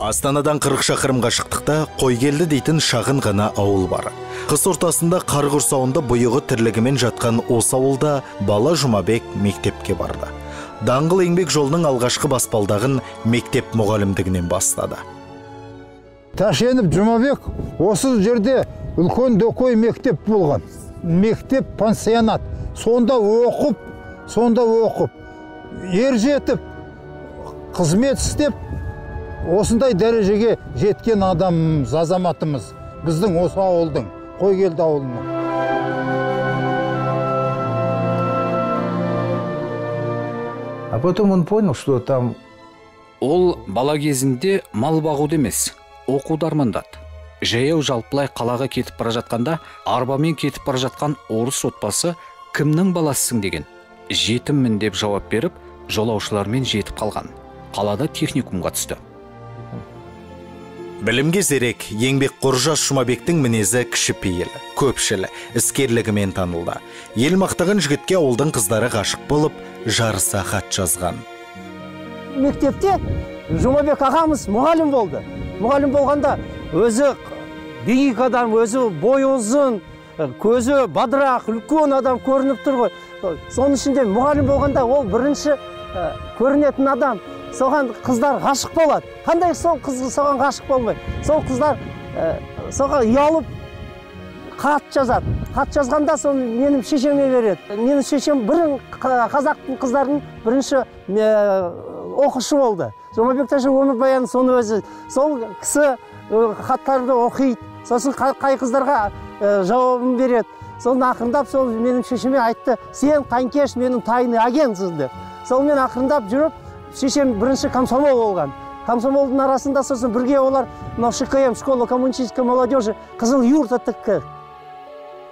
Астанадан 40 шақырым қашықтықта Қойгелді дейтін шағын ғана ауыл бар. Қыс ортасында қар құрсауында бұйығы тірлігімен жатқан осы ауылда бала Жұмабек мектепке барды. Даңғыл еңбек жолының алғашқы баспалдағын мектеп мұғалімдігінен бастады. Тәшенов Жұмабек осы жерде үлкен дөкей мектеп болған. Мектеп пансионат. Сонда оқып, ер жетіп, қызмет істеп, осындай дәрежеге жеткен адамымыз, азаматымыз. Біздің осы ауылдың, Қойгелді ауылының. А потом он понял, что там... Ол бала кезінде мал бағуды емес, оқуды армандады. Жаяу жалпылай қалаға кетіп бара жатқанда, арбамен кетіп бара жатқан орыс отбасы кімнің баласысың деген. Жетіммін деп жауап беріп, жолаушылармен жетіп қалған. Қалада техникумға түсті. Білімге зерек, еңбек жас Жұмабектің мінезі кішіпейіл, көпшіл, іскерлігімен танылды. Ел мақтаған жігітке ауылдың қыздары ғашық болып, жарыса хат жазған. Мектепте Жұмабек ағамыз мұғалім болды. Мұғалім болғанда өзі биік адам, өзі бойы ұзын, көзі бадырақ, үлкен адам көрініп тұр ғой. Соның ішінде мұғалім болғанда ол бірінші көрінетін адам. Соған қыздар ғашық болады. Қандай сол қыз соған ғашық болмай? Сол қыздар соған ұялып хат жазады. Хат жазғанда соны менің шешеме береді. Менің шешем қазақтың қыздардың бірінші оқушы болды. Жұмабек Тәшенов өмірбаяны соны өзі. Сол кісі хаттарды оқиды. Сосын қай қыздарға жауабын береді. Соны ақырындап сол менің шешеме айтты: "Сен қанкеш менің тайный агентсің" деп. Сол мен ақырындап жүріп, шешем бірінші комсомол болған. Комсомолдың арасында сосын бірге олар ШКМ, школа коммунистической молодежи, қызыл юрта тіккі.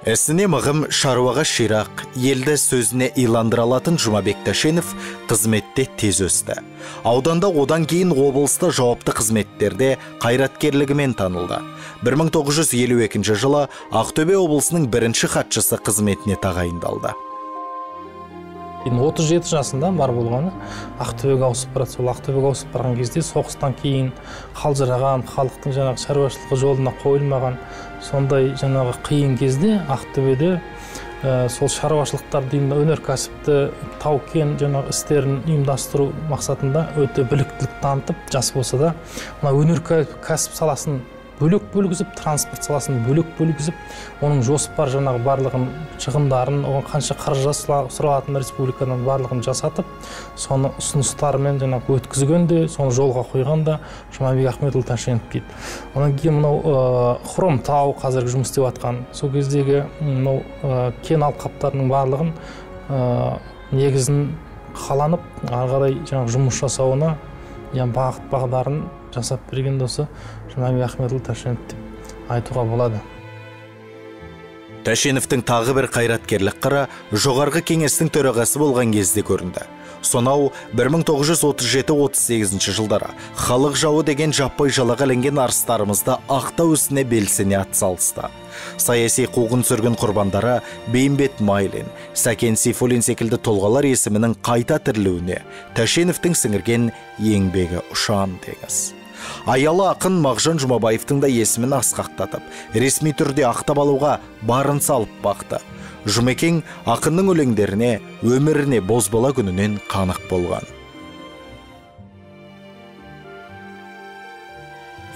Әсіне мығым шаруаға ширақ, елді сөзіне иландыра алатын Жұмабек Тәшенов қызметте тез өсті. Ауданда одан кейін облыста жауапты қызметтерде қайраткерлігімен танылды. 1952 жылы Ақтөбе облысының бірінші хатшысы қызметіне тағайындалды. 37 жасында бар болғаны Ақтөбеге ауысып барады. Сол Ақтөбеге ауысып барған кезде соғыстан кейін қалжыраған, халықтың жаңағы шаруашылығы жолына қойылмаған сондай жаңағы қиын кезде Ақтөбеде сол шаруашылықтарды өнеркәсіпті, тау-кен жаңағы істерін ұйымдастыру мақсатында өте біліктілік танытып, жас болса да, өнеркәсіп саласын бөлек бөлгізіп, транспорт саласын бөлек бөлгізіп, оның жоспар жаңағы барлығын шығындарын, оған қанша қаржы сұралатын республикадан барлығын жасатып, соны ұсыныстарымен жаңағы өткізгенде, соны жолға қойғанда Жұмабек Ахметұлы Тәшенов дейді. Онан кейін мынау Хромтау қазіргі жұмыс істеп жатқан, сол кездегі мынау кен алқаптарының барлығын негізін қаланып, ары қарай жаңағы жұмыс жасауына бағыт бағдарын жасап берген досы Жұмабек Ахметұлы Тәшенов деп айтуға болады. Тәшеновтің тағы бір қайраткерлік қыры жоғарғы кеңестің төрағасы болған кезде көрінді. Сонау 1937-38 жылдары халық жауы деген жаппай жалаға ілінген арыстарымызды ақтау ісіне белсене атсалысты. Саяси қуғын сүргін құрбандары Бейімбет Майлин, Сәкен Сейфуллин секілді тұлғалар есімінің қайта тірілуіне Тәшеновтің сіңірген еңбегі ұшан теңіз. Аялы ақын Мағжан Жұмабаевтың да есімін асқақтатып, ресми түрде ақтап алуға барын салып бақты. Жұмекең ақынның өлеңдеріне, өміріне бозбала күнінен қанық болған.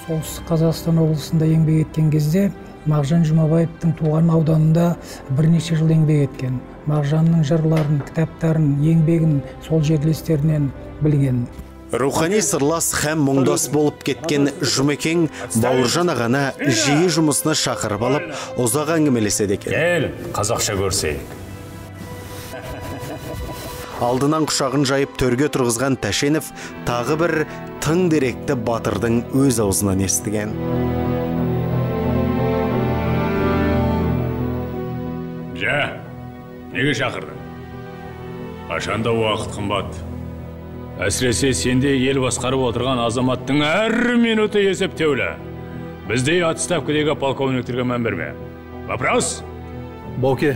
Солтүстік Қазақстан облысында еңбек еткен кезде Мағжан Жұмабаевтың туған ауданында бірнеше жыл еңбек еткен. Мағжанның жырларын, кітаптарын, еңбегін сол жерлестерінен білген. Рухани сырлас һәм мұңдас болып кеткен Жұмекең Бауыржан ағаны жиі жұмысына шақырып алып, ұзақ әңгімелеседі екен. Кел, қазақша көрсей. Алдынан құшағын жайып төрге тұрғызған Тәшенов тағы бір тың деректі батырдың өз аузынан естіген. Жа, неге шақырдың? Қашанда уақыт қымбат. Әсіресе сенде ел басқарып отырған азаматтың әр минуты есептеулі. Біздей отставкадегі полковниктерге мән берме. Вопрос? Бауке,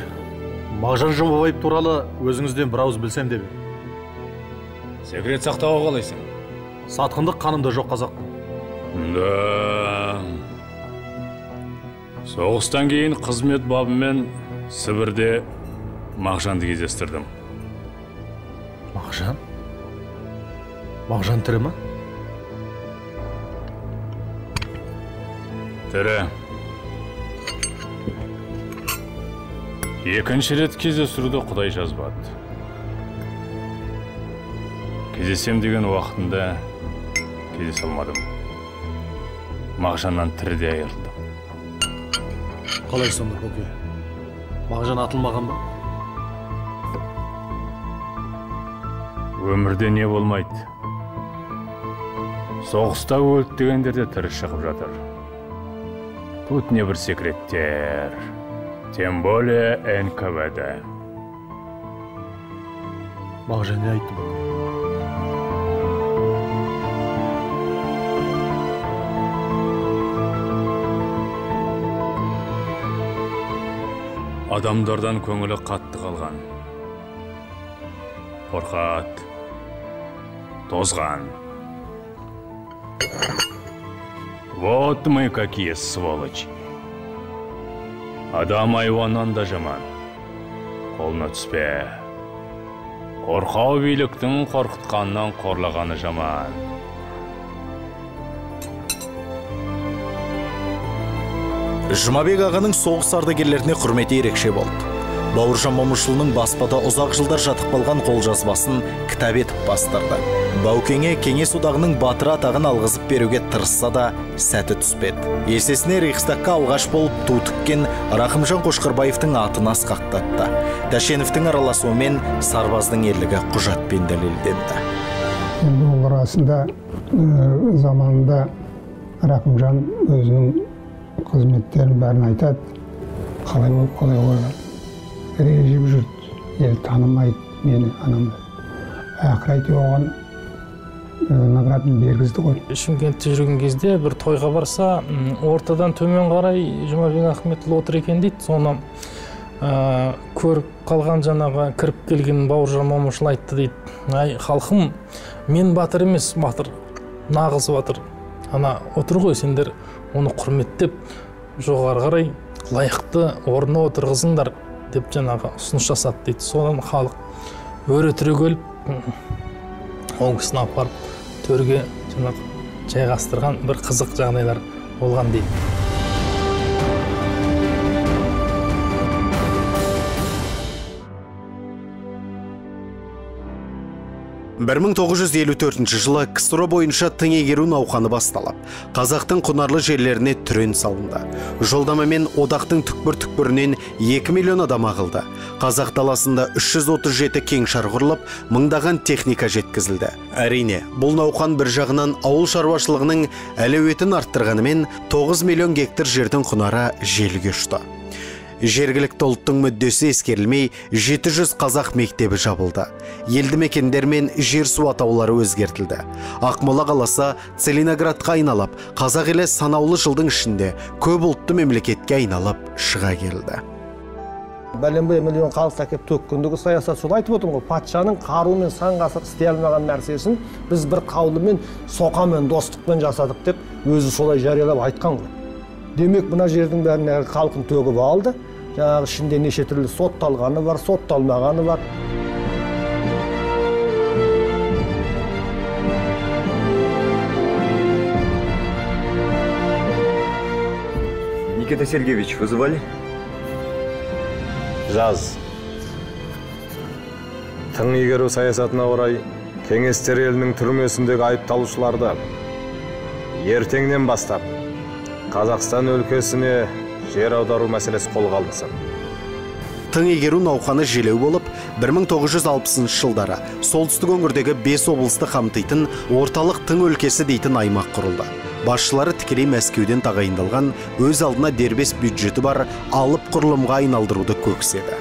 Мағжан Жұмабаев туралы өзіңізден бір ауыз білсем деп. Секрет сақтауға қалайсың? Сатқындық қанымда жоқ қазақ. Да. Соғыстан кейін қызмет бабымен Сібірде Мағжанды кездестірдім. Мағжан? Мағжан тірі ма? Тірі. Екінші рет кездестіруді Құдай жазбады. Кездесем деген уақытында кездесе алмадым. Мағжаннан тіріде айырылдым. Қалай сонда көке? Мағжан атылмаған ба? Өмірде не болмайды? Соғыста өлді дегендер де тірі шығып жатыр. Тут не бір секреттер. Тем более НКВД. Мағжан не айтты бұл? Адамдардан көңілі қатты қалған. Қорқат, тозған. Вот мы какие сволочи. Адам айуаннан да жаман. Қолына түспе. Қорқау биліктің қорқытқаннан қорлағаны жаман. Жұмабек ағаның соғыс ардагерлеріне құрметі ерекше болды. Бауыржан Момышұлының баспада ұзақ жылдар жатып қалған қолжазбасын кітап етіп бастырды. Баукеңе Кеңес одағының батыры атағын алғызып беруге тырысса да сәті түспеді. Есесіне Рейхстагқа алғаш болып ту тіккен Рахымжан Қошқарбаевтың атын асқақтатты. Тәшеновтің араласуымен сарбаздың ерлігі құжатпен дәлелденді. Енді ол арасында заманында Рахымжан өзінің қызметтерін бәрін айтады, қалай болып қалай қойған. Режим жүрді, ел танымайды мені анамды. Ақыр әйтеуір оған наградын бергізді ғой. Шымкентте жүрген кезде бір тойға барса, ортадан төмен қарай Жұмабек Ахметұлы отыр екен дейді. Соны көріп қалған жаңағы кіріп келген Бауыржан Момышұлы айтты дейді. Ай, халқым, мен батыр емес, батыр, нағыз батыр. Ана отыр ғой, сендер оны құрметтеп, жоғары қарай лайықты орнына отырғызыңдар деп жаңағы ұсыныс жасады дейді. Содан халық өре түрегеліп, оң кісіні апарып төрге жаңағы жайғастырған бір қызық жағдайлар болған дейді. 1954 жылы КСРО бойынша тың егеру науқаны басталып, қазақтың құнарлы жерлеріне түрен салынды. Жолдамамен одақтың түкпір-түкпірінен 2 миллион адам ағылды. Қазақ даласында 337 кеңшар құрылып, мыңдаған техника жеткізілді. Әрине, бұл науқан бір жағынан ауыл шаруашылығының әлеуетін арттырғанымен 9 миллион гектар жердің құнары желге ұшты. Жергілікті ұлттың мүддесі ескерілмей, 700 қазақ мектебі жабылды. Елді мекендер мен жер су атаулары өзгертілді. Ақмола қаласы Целиноградқа айналып, қазақ елі санаулы жылдың ішінде көп ұлтты мемлекетке айналып шыға келді. Бәленбай миллион халық әкеп төккендегі саясат сол айтып отырмын ғой, патшаның қарумен сан ғасыр істей алмаған нәрсесін біз бір қаулымен, соқамен, достықпен жасадық деп өзі солай жариялап айтқан ғой. Демек, мына жердің бәріне халқын төгіп алды. Жаңағы ішінде неше түрлі сотталғаны бар, сотталмағаны бар. Никита Сергеевич, вызывали? Жаз. Тың игеру саясатына орай кеңестер елінің түрмесіндегі айыпталушыларды ертеңнен бастап Қазақстан өлкесіне жер аудару мәселесі қолға алынсын. Тың егеру науқаны желеу болып, 1960 жылдары солтүстік өңірдегі 5 облысты қамтитын орталық тың өлкесі дейтін аймақ құрылды. Басшылары тікелей Мәскеуден тағайындалған, өз алдына дербес бюджеті бар алып құрылымға айналдыруды көкседі.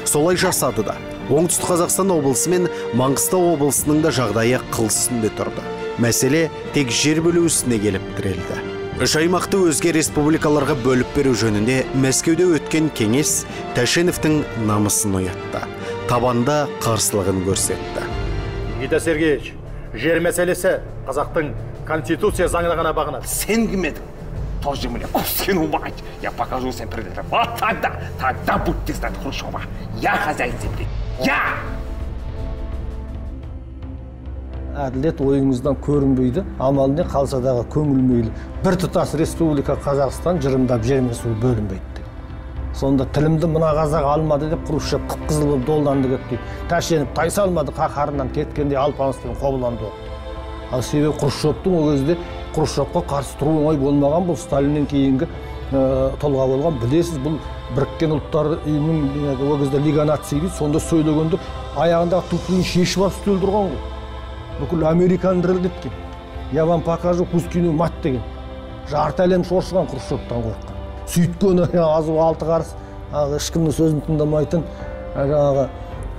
Солай жасады да. Оңтүстік Қазақстан облысы мен Маңғыстау облысының да жағдайы қыл үстінде тұрды. Мәселе тек жер бөлу үстіне келіп тірелді. Үш аймақты өзге республикаларға бөліп беру жөнінде Мәскеуде өткен кеңес Тәшеновтің намысын оятты. Табанда қарсылығын көрсетті. Никита Сергеевич, жер мәселесі қазақтың конституция заңына ғана бағынады. Сен кім едің? Тоже мне кусkin убать. Я покажу всем предателям. Вот тогда будете знать Хрущева. Я хозяин земли. Я! Әділет ойыңыздан көрінбейді, амал не қалса дағы көңілмейлі. Бір тұтас республика Қазақстан жырымдап жермен суы бөлінбейді. Сонда тілімді мына қазақ алмады деп Хрущев қып-қызыл болып долданды кетті. Тәшеніп тайсалмады, қаһарынан кеткенде алпамыспен қобыланды. Ал себебі Хрущевтың о кезде Хрущевқа қарсы тұру оңай болмаған, бұл Сталиннен кейінгі толға болған. Білесіз, бұл біріккен ұлттар ұйымының о кезде Лига наций дейді, сонда сөйлегенде аяғындағы туфлиін шешіп алып үстел тұрған ғой. Бүкіл американдырыл кеткен. Я вам покажу Кускину мать деген. Жарты әлем шоршыған Хрущевтан қорыққан. Сөйткені азу алты қарыс, ешкімнің сөзін тыңдамайтын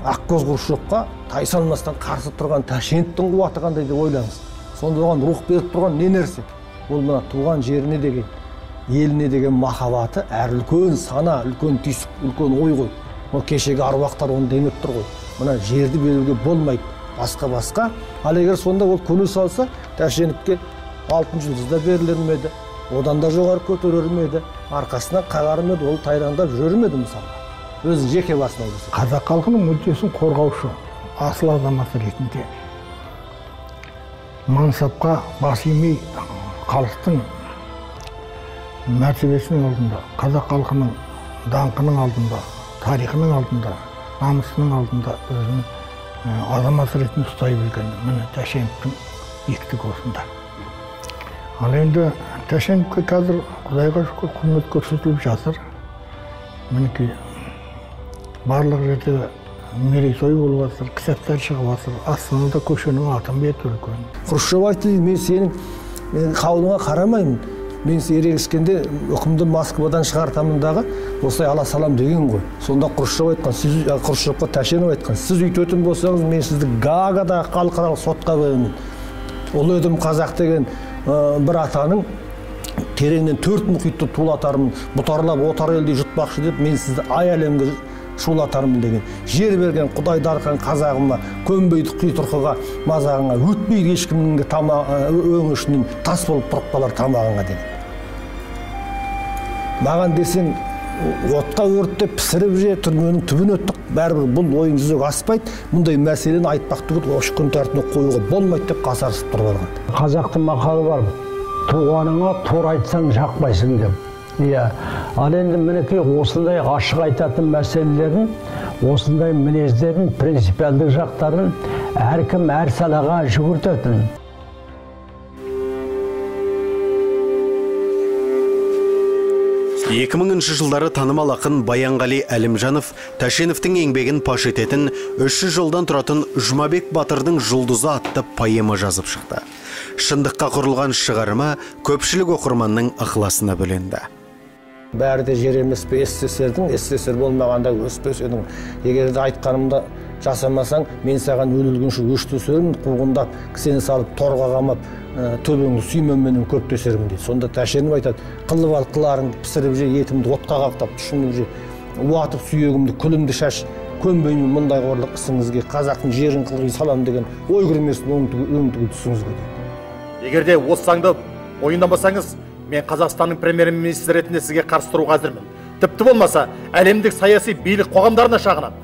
ақкөз Хрущевқа тайсалмастан қарсы тұрған Тәшеновтың қуаты қандай деп ойлаңыз. Сонда оған рух беріп тұрған не нәрсе? Ол мына туған жеріне деген, еліне деген махаббаты, әр үлкен сана, үлкен түйсік, үлкен ой ғой. Ол кешегі аруақтар оны демеп тұр ғой. Мына жерді беруге болмайды. Басқа. Ал егер сонда ол көне салса, Тәшеновке алтын жұлдыз да берілмеді. Одан да жоғары көтерілмеді. Арқасынан қағармеді, ол тайраңдап жүрмеді мысалы. Өзі жеке басына болса. Қазақ халқының мүддесін қорғаушы асыл азамат ретінде мансапқа бас имей халықтың мәртебесінің алдында, қазақ халқының даңқының алдында, тарихының алдында, намысының алдында өзінің азамат ретінде ұстай білген міне Тәшеновтың биіктігі осында. Ал енді Тәшеновке қазір Құдайға шүкір құрмет көрсетіліп жатыр. Мінекей барлық жерде мерейтой болып жатыр, кітаптар шығып жатыр. Астанада көшенің атын беті үлкен. Хрущев айтты, мен сенің қаулыңа қарамаймын. Мен ерегіскенде үкімді Москвадан шығартамындағы осылай ала салам деген ғой. Сонда Хрущевқа Тәшенов айтқан, сіз үйтетін болсаңыз, мен сізді Гаагада халықаралық сотқа беремін. Ол едім қазақ деген бір атаның тереңнен 4 мұхитты тулатармын, бұтарлап отар елдей жұтпақшы деп, мен сізді ай әлемге шулатармын деген. Жер берген Құдай дарқан қазағыма, көнбейді қи тұрқыға, мазағыңа, өтпейді ешкімнің өңішінен тас болып тұрып қалар тамағыңа деген. Маған десең, отқа өрттеп пісіріп же, түрменің түбін өттік, бәрібір бұл ойын жүзеге аспайды, мұндай мәселені айтпақ түгіл ош күн тәртібіне қоюға болмайды деп қасарысып тұрып алған. Қазақтың мақалы бар, туғаныңа тура айтсаң жақпайсың деп. Ал енді мінекей осындай ашық айтатын мәселелерін, осындай мінездерін, принципиалдық жақтарын әркім әр салаға жүгіртетін. 2000 жылдары танымал ақын Баянғали Әлімжанов Тәшеновтың еңбегін паш ететін 300 жолдан тұратын Жұмабек Батырдың жұлдызы атты поэма жазып шықты. Шындыққа құрылған шығарма көпшілік оқырманның ықыласына бөленді. Бәрі де жер емес пе СССР-дің, СССР болмағанда өспесінің. Егер де айтқанымда жасамасаң, мен саған өлілгенше өштесермін, қуғындап, кісені салып, торға қамап, төбеңді сүймемменен көптесермін дейді. Сонда Тәшенов айтады, қылып ал қыларыңды пісіріп же, етімді отқа қақтап, түшініп же, уатып сүйегімді, күлімді шаш, көнбеймін мұндай қорлық ісіңізге, қазақтың жерін қылғи салам деген ой кірмесін өңтігі түсіңізге дейді. Егер де осы заңды ойындамасаңыз, мен Қазақстанның премьер-министрі ретінде сізге қарсы тұруға әзірмін. Тіпті болмаса, әлемдік саяси билік қоғамдарына шағынам.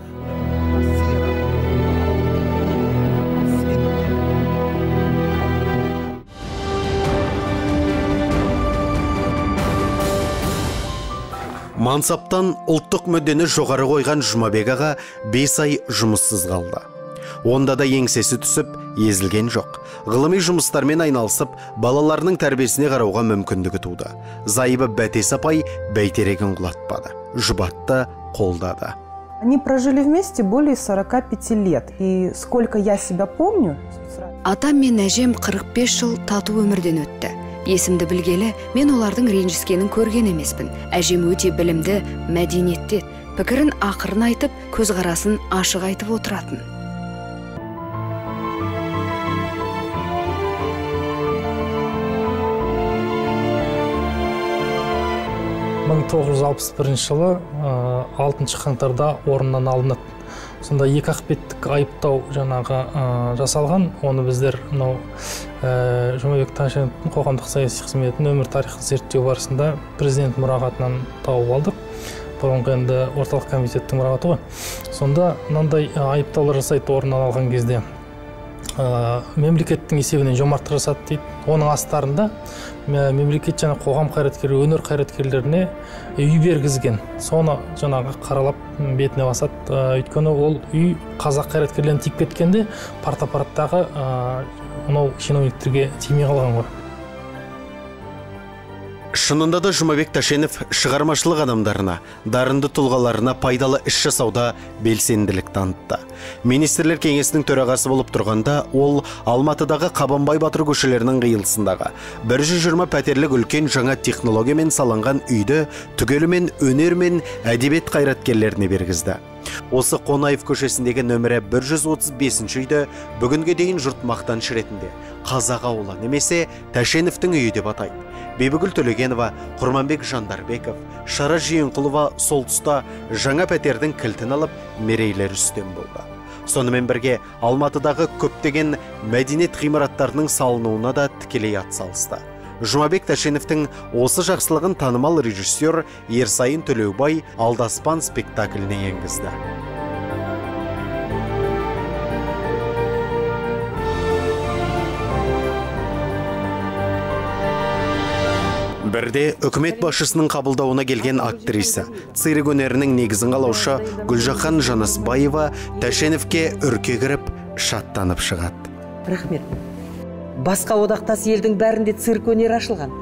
Мансаптан ұлттық мүддені жоғары қойған Жұмабек аға 5 ай жұмыссыз қалды. Онда да еңсесі түсіп, езілген жоқ. Ғылыми жұмыстармен айналысып, балаларының тәрбиесіне қарауға мүмкіндігі туды. Зайыбы Бәтес апай бәйтерегін құлатпады. Жұбатты, қолдады. Они прожили вместе более 45 лет. И сколько я себя помню... Атам мен әжем 45 жыл тату өмірден өтті. Есімді білгелі, мен олардың ренжіскенін көрген емеспін. Әжем өте білімді, мәдениетті, пікірін ақырын айтып, көзқарасын ашық айтып отыратын. мың 1961 жылы 6 қаңтарда орнынан алынады. сонда 2 ақбеттік айыптау жаңағы жасалған. Оны біздер мынау Жұмабек Тәшеновтің қоғамдық саяси қызметін өмір тарихы зерттеу барысында президент мұрағатынан тауып алдық. Бұрынғы енді орталық комитеттің мұрағаты ғой. Сонда мынандай айыптаулар жасайды орнынан алған кезде. Мемлекеттің есебінен жомарттық жасады дейді. Оның астарында мемлекет және қоғам қайраткері, өнер қайраткерлеріне үй бергізген. Соны жаңағы қаралап бетіне басады. Өйткені ол үй қазақ қайраткерлеріне тиіп кеткенде партапараттағы мынау чиновниктерге тимей қалған ғой. Шынында да Жұмабек Тәшенов шығармашылық адамдарына, дарынды тұлғаларына пайдалы іс жасауда белсенділік танытты. Министрлер кеңесінің төрағасы болып тұрғанда, ол Алматыдағы Қабанбай Батыр көшелерінің қиылысындағы 120 пәтерлік үлкен жаңа технологиямен салынған үйді түгелімен өнер мен әдебиет қайраткерлеріне бергізді. Осы Қонаев көшесіндегі нөмірі 135 үйді бүгінге дейін жұрт мақтаныш ретінде Қазақ ауылы немесе Тәшеновтің үйі деп атайды. Бибігүл Төлегенова, Құрманбек Жандарбеков, Шара Жиенқұлова сол тұста жаңа пәтердің кілтін алып, мерейлер үстем болды. Сонымен бірге Алматыдағы көптеген мәдениет ғимараттарының салынуына да тікелей атсалысты. Жұмабек Тәшеновтің осы жақсылығын танымал режиссер Ерсайын Төлеубай Алдаспан спектакліне енгізді. Бірде үкімет басшысының қабылдауына келген актриса, цирк өнерінің негізін қалаушы Гүлжахан Жанасбаева Тәшеновке үрке кіріп, шаттанып шығады. Рахмет. Басқа одақтас елдің бәрінде цирк өнері ашылған.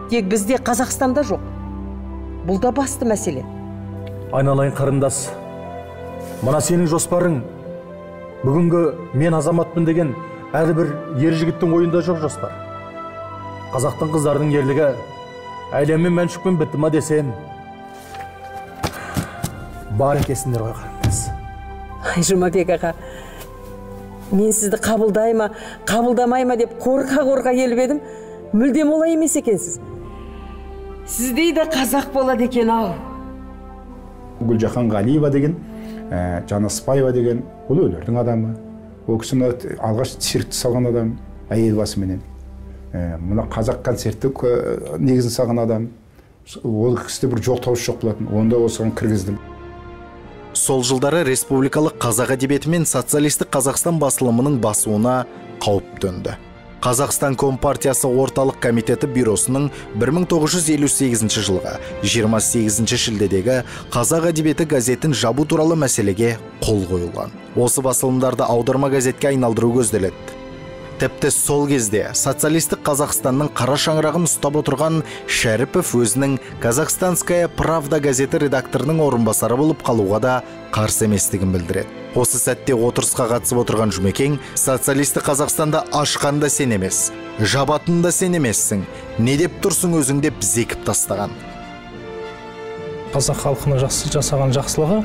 Тек бізде Қазақстанда жоқ. Бұл да басты мәселе. Айналайын қарындас. Мына сенің жоспарың. Бүгінгі мен азаматпын деген әрбір ер жігіттің ойында жоқ жоспар. Қазақтың қыздарының ерлігі әлеммен мәншүкпен бітті ма десен, бар екесіңдер ғой қарындас. Жұмабек аға, мен сізді қабылдай ма, қабылдамай ма деп қорқа келіп едім, мүлдем олай емес екенсіз. Сіздей де қазақ болады екен ау. Гүлжахан Ғалиева деген, Жанасбаева деген, ол өнердің адамы. Ол кісіні алғаш циркті салған адам, әйел басыменен. Мұна қазақ концертті негізін салған адам. Ол кісіде бір жоқтауыш жоқ болатын. Онда осыған кіргіздім. Сол жылдары республикалық қазақ әдебиеті мен социалистік Қазақстан басылымының басуына қауіп төнді. Қазақстан Компартиясы орталық комитеті бюросының 1958 жылға 28 шілдедегі Қазақ әдебиеті газетін жабу туралы мәселеге қол қойылған. Осы басылымдарды аударма газетке айналдыру көзделеді. Тіпті сол кезде социалистік Қазақстанның қара шаңырағын ұстап отырған Шәріпов өзінің Казахстанская правда газеті редакторының орынбасары болып қалуға да қарсы еместігін білдіреді. Осы сәтте отырысқа қатысып отырған Жұмекең, социалистік Қазақстанда ашқанда сен емес, жабатында сен емессің, не деп тұрсың өзің деп зекіп тастаған. Қазақ халқына жасаған жақсылығы,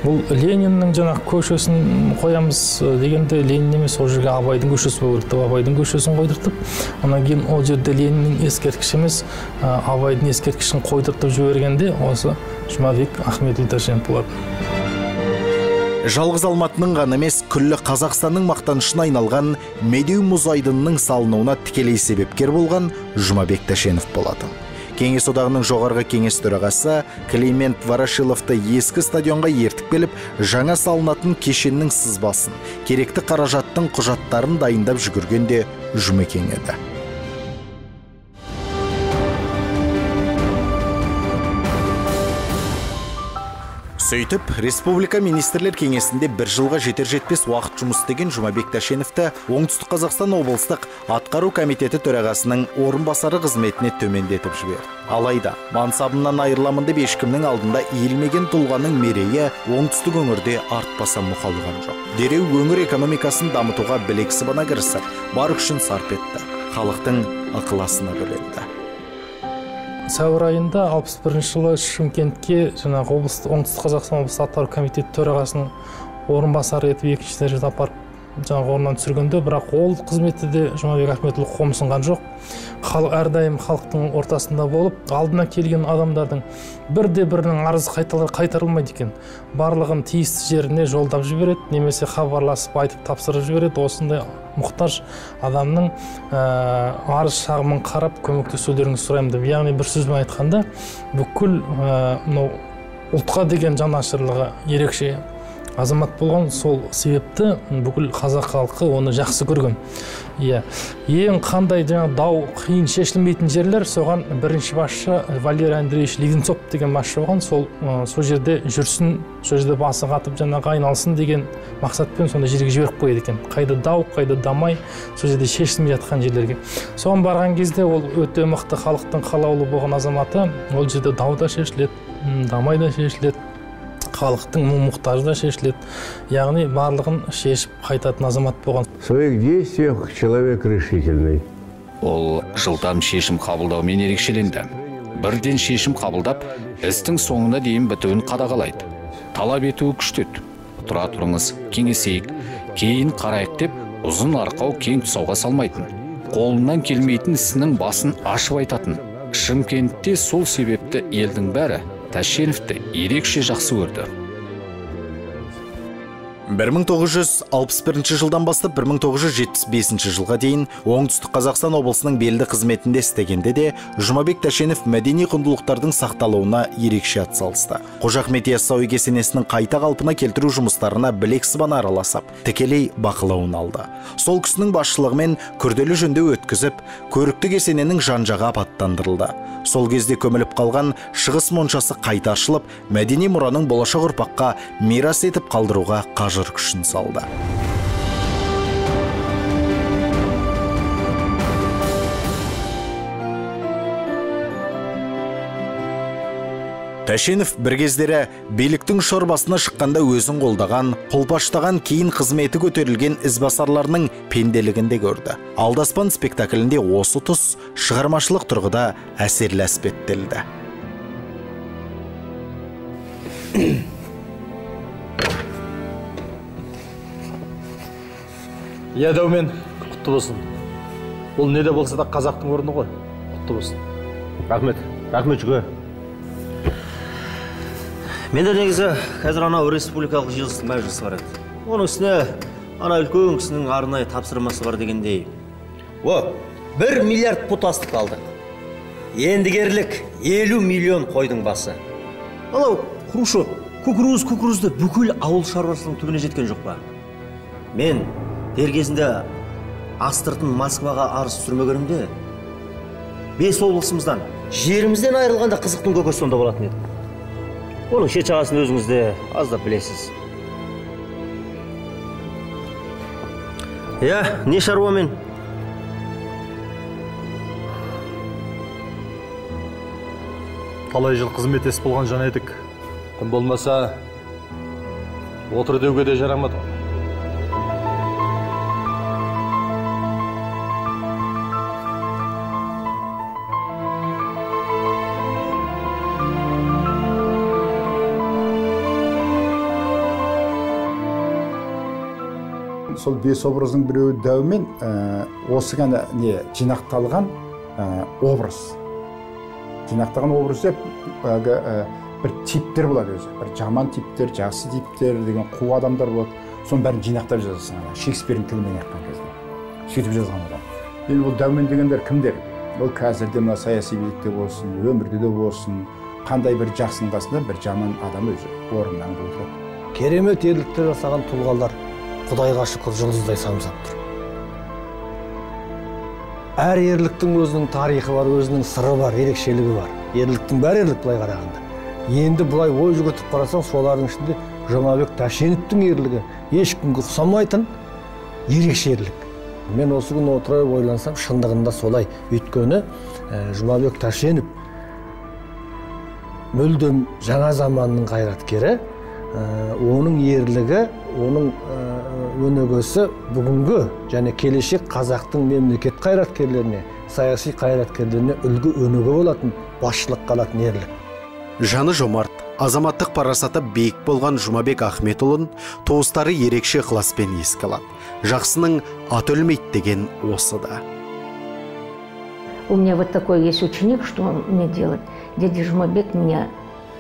бұл Лениннің жаңағы көшесін қоямыз дегенде Ленин емес, ол жерге Абайдың көшесі болдыртып, Абайдың көшесін қойдыртып, онан кейін ол жерде Лениннің ескерткіші емес, Абайдың ескерткішін қойдыртып жібергенде осы Жұмабек Ахметұлы Тәшенов болады. Жалғыз Алматының ғана емес, күллі Қазақстанның мақтанышына айналған Медеу мұз айдынының салынуына тікелей себепкер болған Жұмабек Тәшенов болатын. Кеңес одағының жоғарғы кеңес төрағасы Климент Ворошиловты ескі стадионға ертіп келіп, жаңа салынатын кешеннің сызбасын, керекті қаражаттың құжаттарын дайындап жүгірген де Жұмекең еді. Сөйтіп, Республика министрлер кеңесінде бір жылға жетер-жетпес уақыт жұмыс істеген Жұмабек Тәшеновті Оңтүстік Қазақстан облыстық атқару комитеті төрағасының орынбасары қызметіне төмендетіп жіберді. Алайда, мансабынан айырыламын деп ешкімнің алдында иілмеген тұлғаның мерейі оңтүстік өңірде артпаса мұқалған жоқ. Дереу өңір экономикасын дамытуға білек сыбана кірісіп, бар күшін сарп етті. Халықтың ықыласына бөленді. Сәуір айында 61 жылы Шымкентке оңтүстік Қазақстан облыстық атқару комитеті төрағасының орынбасары етіп екінші дәрежеде апарып жаңағы орнынан түсіргенде, бірақ ол қызметті де Жұмабек Ахметұлы қомсынған жоқ. Әрдайым халықтың ортасында болып, алдына келген адамдардың бірде-бірінің арызы қайтарылмайды екен. Барлығын тиісті жеріне жолдап жібереді, немесе хабарласып айтып тапсырып жібереді. Осындай мұқтаж адамның арыз шағымын қарап көмектесулеріңізді сұраймын деп. Яғни бір сөзбен айтқанда, бүкіл ұлтқа деген жанашырлығы ерекше азамат болған, сол себепті бүкіл қазақ халқы оны жақсы көрген. Ең қандай дау қиын шешілмейтін жерлер, соған бірінші басшы Валерий Андреевич Леденцов деген басшы болған, сол жерде жүрсін, сол жерде басы қатып жаңағы айналсын деген мақсатпен сонда жерге жіберіп қойды екен. Қайда дау, қайда дамай, сол жерде шешілмей жатқан жерлерге. Соған барған кезде ол өте мықты халықтың қалаулы болған азаматы, ол жерде дау да шешіледі, дамай да шешіледі, халықтың мұқтажы да шешіледі. Яғни барлығын шешіп қайтатын азамат болған. В своих действиях человек решительный. Ол жылдам шешім қабылдаумен ерекшеленді. Бірден шешім қабылдап, істің соңына дейін бітуін қадағалайды. Талап етуі күштеді. Тұра тұрыңыз, кеңесейік, кейін қарайық деп ұзын арқау кең тұсауға салмайтын. Қолынан келмейтін ісінің басын ашып айтатын. Шымкентте сол себепті елдің бәрі Тәшеневті ерекше жақсы көрді. 1961 жылдан бастап 1975 жылға дейін Оңтүстік Қазақстан облысының белді қызметінде істегенде де Жұмабек Тәшенев мәдени құндылықтардың сақталуына ерекше атсалысты. Қожа Ахмет Яссауи кесенесінің қайта қалпына келтіру жұмыстарына білек сыбана араласып, тікелей бақылауын алды. Сол кісінің басшылығымен күрделі жөндеу өткізіп, көрікті кесененің жан-жағы абаттандырылды. Сол кезде көміліп қалған шығыс моншасы қайта ашылып, мәдени мұраның болашақ ұрпаққа мирас етіп қалдыруға қажыр күшін салды. Тәшенев бір кездері биліктің шорбасына шыққанда өзін қолдаған, қолпаштаған, кейін қызметі көтерілген ізбасарларының пенделігінде көрді. Алдаспан спектаклінде осы тұс шығармашылық тұрғыда әсерлі әспеттелді. Дәумен, құтты болсын. Ол не де болса да қазақтың орны ғой. Құтты болсын. Рахмет жүге. Менде негізі қазір анау республикалық жиылыстың мәжілісі бар еді. Оның үстіне ана үлкен кісінің арнайы тапсырмасы бар дегендей. 1 миллиард пұт астық алдық. Ендігерлік 50 миллион қойдың басы. Алау хрущев кукурузды бүкіл ауыл шаруашылығының түбіне жеткен жоқ па? Мен дер кезінде астыртын Москваға арыз түсірмегенімде 5 облысымыздан жерімізден айырылғанда қызықтың көкесі сонда болатын еді. Оның шет жағасын өзіңізде аздап білесіз. Не шаруамен? Талай жыл қызметтес болған жан едік. Кім болмаса, отыр деуге де жарамады. Сол 5 образдың біреуі Дәумен, осы ғана жинақталған образ. Жинақталған образ деп бір типтер болады өзі. Бір жаман типтер, жақсы типтер деген қу адамдар болады. Соның бәрін жинақтап жазасың. Шекспирдің тілімен айтқан кезде. Сөйтіп жазған адам. Енді бұл Дәумен дегендер кімдер? Ол қазірде мына саяси билікте болсын, өмірде де болсын, қандай бір жақсының қасында бір жаман адам өзі орнынан отырады. Керемет ерліктер жасаған тұлғалар Құдайға шүкір жұлдыздай самсап тұр. Әр ерліктің өзінің тарихы бар, өзінің сыры бар, ерекшелігі бар. Ерліктің бәрі ерлік былай қарағанда. Енді бұлай ой жүгіртіп қарасаң, солардың ішінде Жұмабек Тәшеновтің ерлігі ешкімге ұқсамайтын ерекше ерлік. Мен осы күні отырып ойлансам, шындығында солай. Өйткені Жұмабек Тәшенов мүлдем жаңа заманның қайраткері, оның ерлігі, оның өнегесі бүгінгі және келешек қазақтың мемлекет қайраткерлеріне, саяси қайраткерлеріне үлгі өнеге болатын, басшылық қалатын ерлік. Жаны жомарт, азаматтық парасаты биік болған Жұмабек Ахметұлын туыстары ерекше ықыласпен еске алады. Жақсының аты өлмейді деген осы да. У меня вот такой есть ученик, что он мне делает. Дядя Жұмабек меня...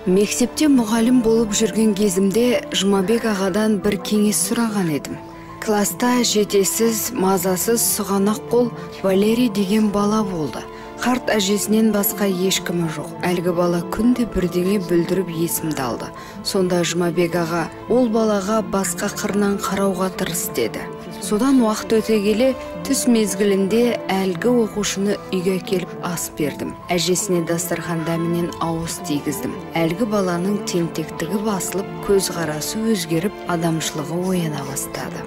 Мектепте мұғалім болып жүрген кезімде Жұмабек ағадан бір кеңес сұраған едім. Класста жетесіз, мазасыз сұғанақ қол Валерий деген бала болды. Қарт әжесінен басқа ешкімі жоқ. Әлгі бала күнде бірдеңе бүлдіріп есімді алды. Сонда Жұмабек аға ол балаға басқа қырынан қарауға тырыс деді. Содан уақыт өте келе түс мезгілінде әлгі оқушыны үйге келіп ас бердім. Әжесіне дастархан дәмінен ауыз тигіздім. Әлгі баланың тентектігі басылып, көзқарасы өзгеріп, адамшылығы ояна бастады.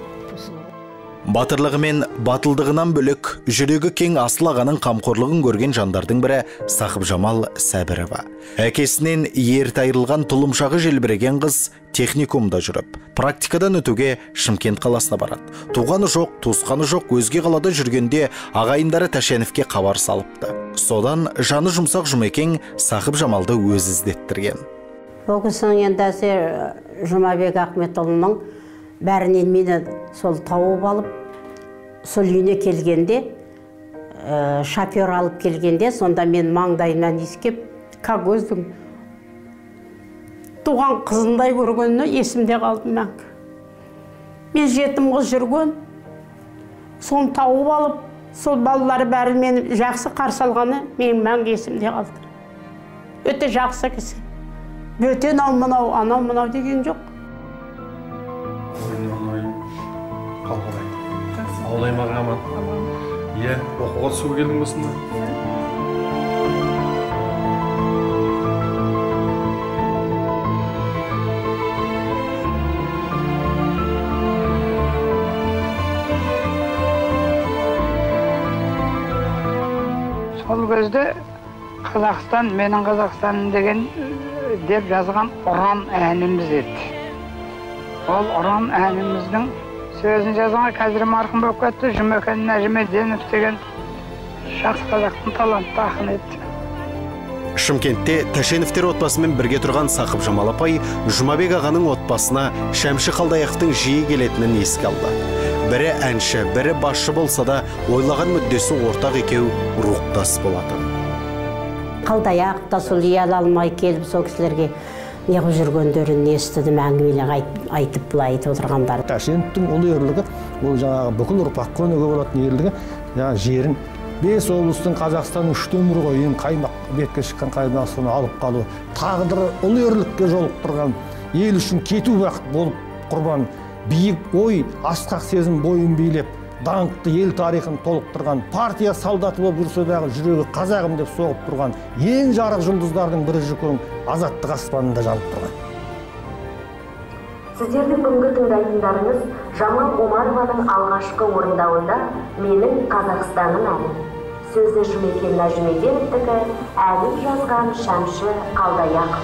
Батырлығы мен батылдығынан бөлек, жүрегі кең Асыл ағаның қамқорлығын көрген жандардың бірі Сақыпжамал Сәбірова. Әкесінен ерте айырылған тұлымшағы желбіреген қыз техникумда жүріп, практикадан өтуге Шымкент қаласына барады. Туғаны жоқ, туысқаны жоқ, өзге қалада жүргенде ағайындары Тәшеновке хабар салыпты. Содан жаны жұмсақ жұмекең Сақыпжамалды өзі іздеттірген. Ол кісінің ендәсе Жұмабек Ахметұлының бәрінен мені сол тауып алып, сол үйіне келгенде, шофер алып келгенде, сонда мен маңдайынан иіскеп, как өздің туған қызындай көргеніне есімде қалдым мәңгі. Мен жетім қыз жүрген, соны тауып алып, сол балалары бәрі мені жақсы қарсы алғаны мен мәңгі есімде қалды. Өте жақсы кісі. Бөтен анау мынау деген жоқ. Ауылай маған аман. Иә, оқуға түсуге келдің босында. Сол кезде Қазақстан, менің Қазақстаным деген деп жазған ұран әніміз еді. Ол ұран әніміздің сөзін жазған қазір марқұм болып кетті Жұмекен Нәжімеденов деген жақсы қазақтың талантты ақын еді. Шымкентте Тәшеновтер отбасымен бірге тұрған Сақыпжамал апай Жұмабек ағаның отбасына Шәмші Қалдаяқовтың жиі келетінін еске алды. Бірі әнші, бірі басшы болса да, ойлаған мүддесі ортақ екеу рухтас болатын. Қалдаяқ та сол ел алмай келіп сол кісілерге неғып жүргендерін естідім, әңгімелер айтып былай айтып отырғандар. Тәшеновтің ұлы ерлігі, ол жаңағы бүкіл ұрпаққа өнеге болатын ерлігі, жерін 5 облыстың Қазақстанның 3 өңірі ғой, ең қаймақ бетке шыққан қаймақ соны алып қалу, тағдыры ұлы ерлікке жолықтырған, ел үшін кету уақыт болып құрбан, биік ой, асқақ сезім бойын билеп, даңқты ел тарихын толықтырған, партия солдаты болып жүрсе дағы жүрегі қазағым деп соғып тұрған, ең жарық жұлдыздардың бірі жүкең азаттық аспанында жанып тұрған. Сіздердің бүгінгі тыңдайтындарыңыз Жамал Омарованың алғашқы орындауында «Менің Қазақстаным» әні. Сөзі Жұмекен Нәжімеденовтікі, әнін жазған Шәмші Қалдаяқов.